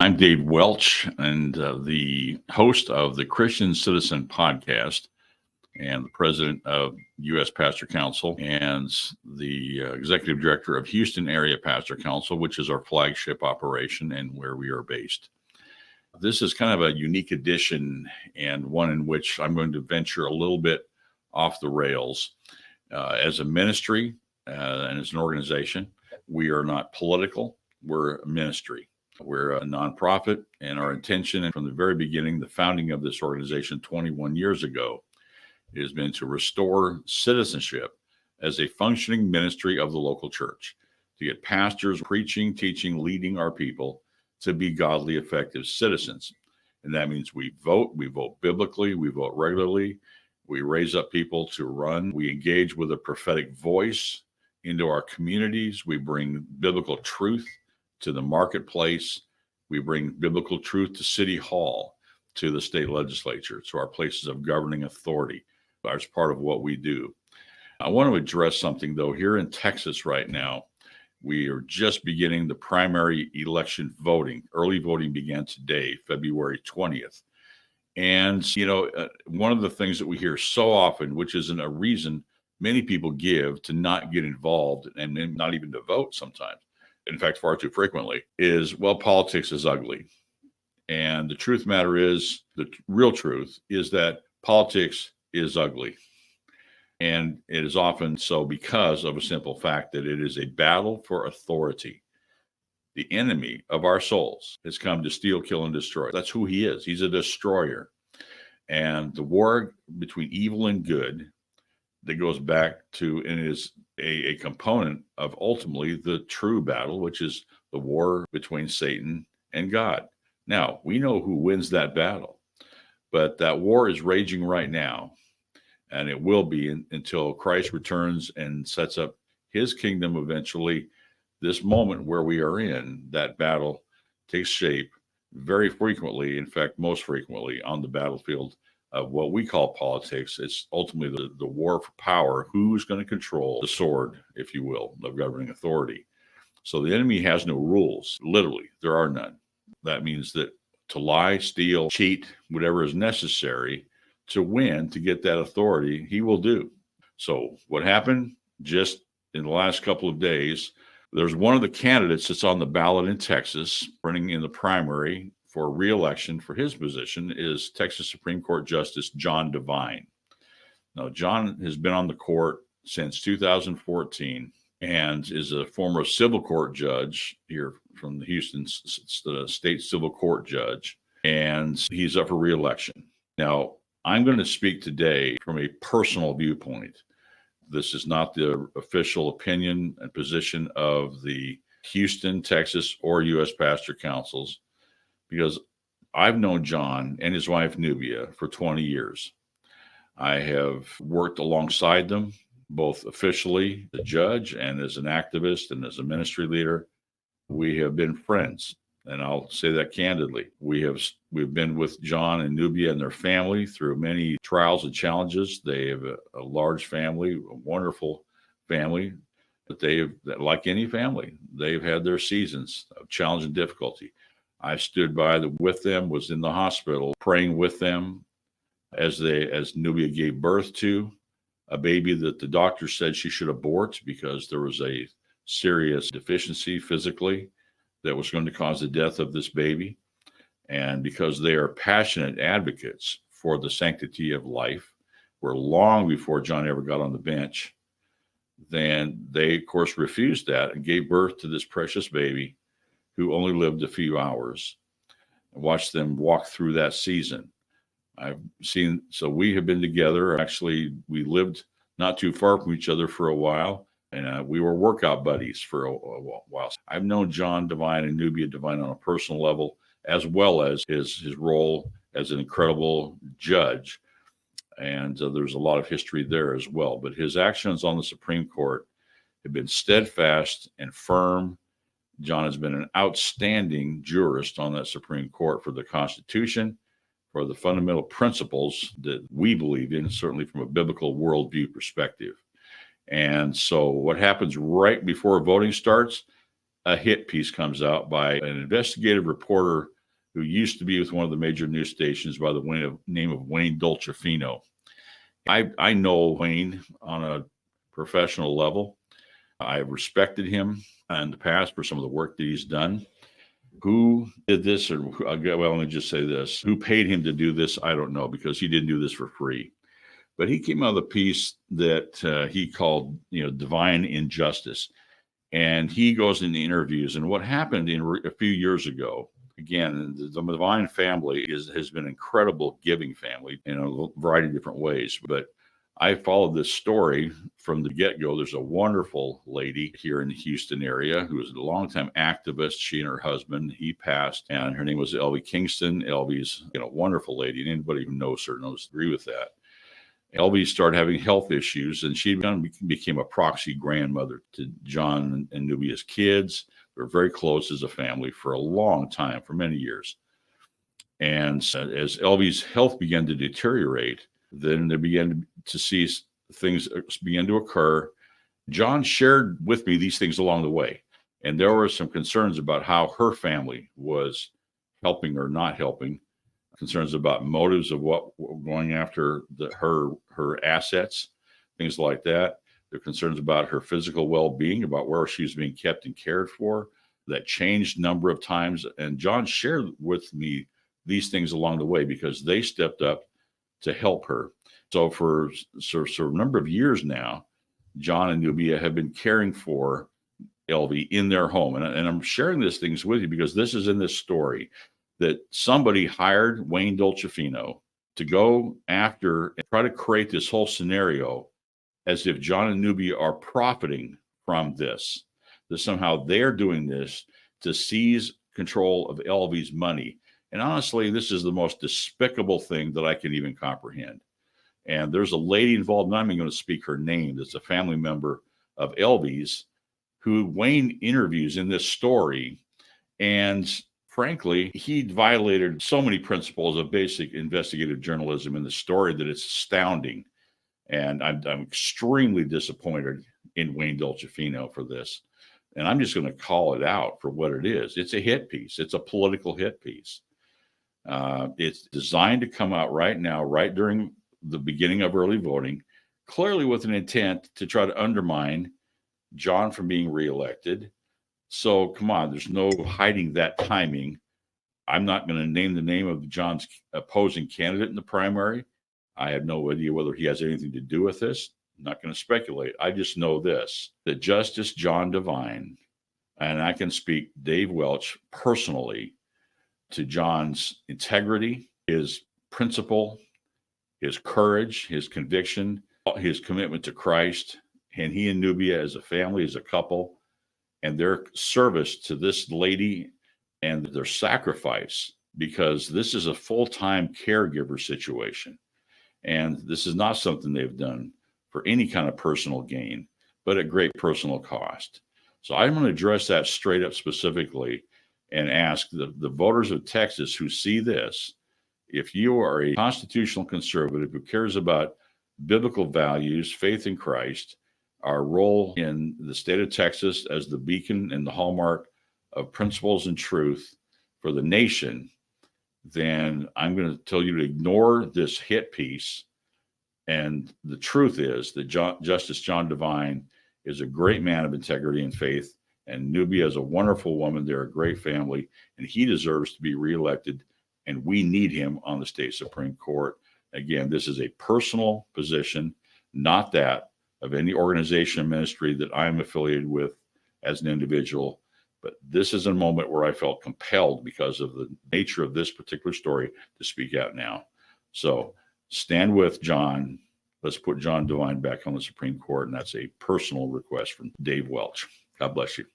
I'm Dave Welch, and the host of the Christian Citizen podcast, and the president of U.S. Pastor Council, and the executive director of Houston Area Pastor Council, which is our flagship operation and where we are based. This is kind of a unique edition, and one in which I'm going to venture a little bit off the rails. As a ministry and as an organization, we are not political, we're a ministry. We're a nonprofit, and our intention, and from the very beginning, the founding of this organization 21 years ago, has been to restore citizenship as a functioning ministry of the local church, to get pastors preaching, teaching, leading our people to be godly, effective citizens. And that means we vote biblically, we vote regularly, we raise up people to run, we engage with a prophetic voice into our communities, we bring biblical truth to the marketplace, we bring biblical truth to City Hall, to the state legislature, to our places of governing authority. That's part of what we do. I want to address something, though. Here in Texas right now, we are just beginning the primary election voting. Early voting began today, February 20th. And, one of the things that we hear so often, which isn't a reason many people give to not get involved and not even to vote sometimes, in fact, far too frequently, is, well, politics is ugly. And the truth matter is, the real truth is that politics is ugly. And it is often so because of a simple fact that it is a battle for authority. The enemy of our souls has come to steal, kill, and destroy. That's who he is. He's a destroyer. And the war between evil and good that goes back to, and is a component of ultimately the true battle, which is the war between Satan and God. Now, we know who wins that battle, but that war is raging right now, and it will be until Christ returns and sets up his kingdom eventually. This moment where we are in, that battle takes shape very frequently, in fact, most frequently on the battlefield of what we call politics. It's ultimately the war for power. Who's going to control the sword, if you will, of governing authority? So the enemy has no rules. Literally, there are none. That means that to lie, steal, cheat, whatever is necessary to win, to get that authority, he will do. So what happened just in the last couple of days, there's one of the candidates that's on the ballot in Texas running in the primary for re-election for his position is Texas Supreme Court Justice John Devine. Now, John has been on the court since 2014 and is a former civil court judge here from the Houston State Civil Court judge, and he's up for re-election. Now, I'm going to speak today from a personal viewpoint. This is not the official opinion and position of the Houston, Texas, or U.S. Pastor Councils, because I've known John and his wife, Nubia, for 20 years. I have worked alongside them, both officially as a judge and as an activist and as a ministry leader. We have been friends, and I'll say that candidly. We've been with John and Nubia and their family through many trials and challenges. They have a large family, a wonderful family, but like any family, they've had their seasons of challenge and difficulty. I stood by with them, was in the hospital praying with them as Nubia gave birth to a baby that the doctor said she should abort because there was a serious deficiency physically that was going to cause the death of this baby. And because they are passionate advocates for the sanctity of life, were long before John ever got on the bench, then they, of course, refused that and gave birth to this precious baby who only lived a few hours. I watched them walk through that season. So we have been together. Actually, we lived not too far from each other for a while, and we were workout buddies for a while. I've known John Devine and Nubia Devine on a personal level, as well as his role as an incredible judge. And there's a lot of history there as well. But his actions on the Supreme Court have been steadfast and firm. John has been an outstanding jurist on that Supreme Court for the Constitution, for the fundamental principles that we believe in, certainly from a biblical worldview perspective. And so what happens right before voting starts, a hit piece comes out by an investigative reporter who used to be with one of the major news stations by the name of Wayne Dolcefino. I know Wayne on a professional level. I've respected him in the past for some of the work that he's done. Who did this? Or, well, let me just say this. Who paid him to do this? I don't know, because he didn't do this for free. But he came out with a piece that he called, Devine Injustice. And he goes into interviews. And what happened a few years ago, again, the Devine family has been an incredible giving family in a variety of different ways. But I followed this story from the get-go. There's a wonderful lady here in the Houston area who was a longtime activist. She and her husband, he passed, and her name was Elvie Kingston. Elvie's a wonderful lady, and anybody who knows her knows agree with that. Elvie started having health issues, and she became a proxy grandmother to John and Nubia's kids. They were very close as a family for a long time, for many years. And as Elvie's health began to deteriorate, then they began to see things begin to occur. John shared with me these things along the way. And there were some concerns about how her family was helping or not helping, concerns about motives of what going after her assets, things like that. There are concerns about her physical well-being, about where she was being kept and cared for. That changed a number of times. And John shared with me these things along the way because they stepped up to help her. So for a number of years now, John and Nubia have been caring for Elvie in their home. And I'm sharing these things with you because this is in this story that somebody hired Wayne Dolcefino to go after and try to create this whole scenario as if John and Nubia are profiting from this, that somehow they're doing this to seize control of Elvie's money. And honestly, this is the most despicable thing that I can even comprehend. And there's a lady involved, and I'm not even going to speak her name, that's a family member of Elvie's, who Wayne interviews in this story. And frankly, he violated so many principles of basic investigative journalism in the story that it's astounding. And I'm extremely disappointed in Wayne Dolcefino for this. And I'm just going to call it out for what it is. It's a hit piece. It's a political hit piece. It's designed to come out right now, right during the beginning of early voting, clearly with an intent to try to undermine John from being reelected. So come on, there's no hiding that timing. I'm not going to name the name of John's opposing candidate in the primary. I have no idea whether he has anything to do with this. I'm not going to speculate. I just know this, that Justice John Devine, and I can speak Dave Welch personally, to John's integrity, his principle, his courage, his conviction, his commitment to Christ, and he and Nubia as a family, as a couple, and their service to this lady and their sacrifice, because this is a full-time caregiver situation. And this is not something they've done for any kind of personal gain, but at great personal cost. So I'm going to address that straight up specifically and ask the voters of Texas who see this, if you are a constitutional conservative who cares about biblical values, faith in Christ, our role in the state of Texas as the beacon and the hallmark of principles and truth for the nation, then I'm going to tell you to ignore this hit piece. And the truth is that Justice John Devine is a great man of integrity and faith, and Nubia is a wonderful woman. They're a great family, and he deserves to be reelected, and we need him on the state Supreme Court. Again, this is a personal position, not that of any organization or ministry that I'm affiliated with as an individual. But this is a moment where I felt compelled, because of the nature of this particular story, to speak out now. So stand with John. Let's put John Devine back on the Supreme Court. And that's a personal request from Dave Welch. God bless you.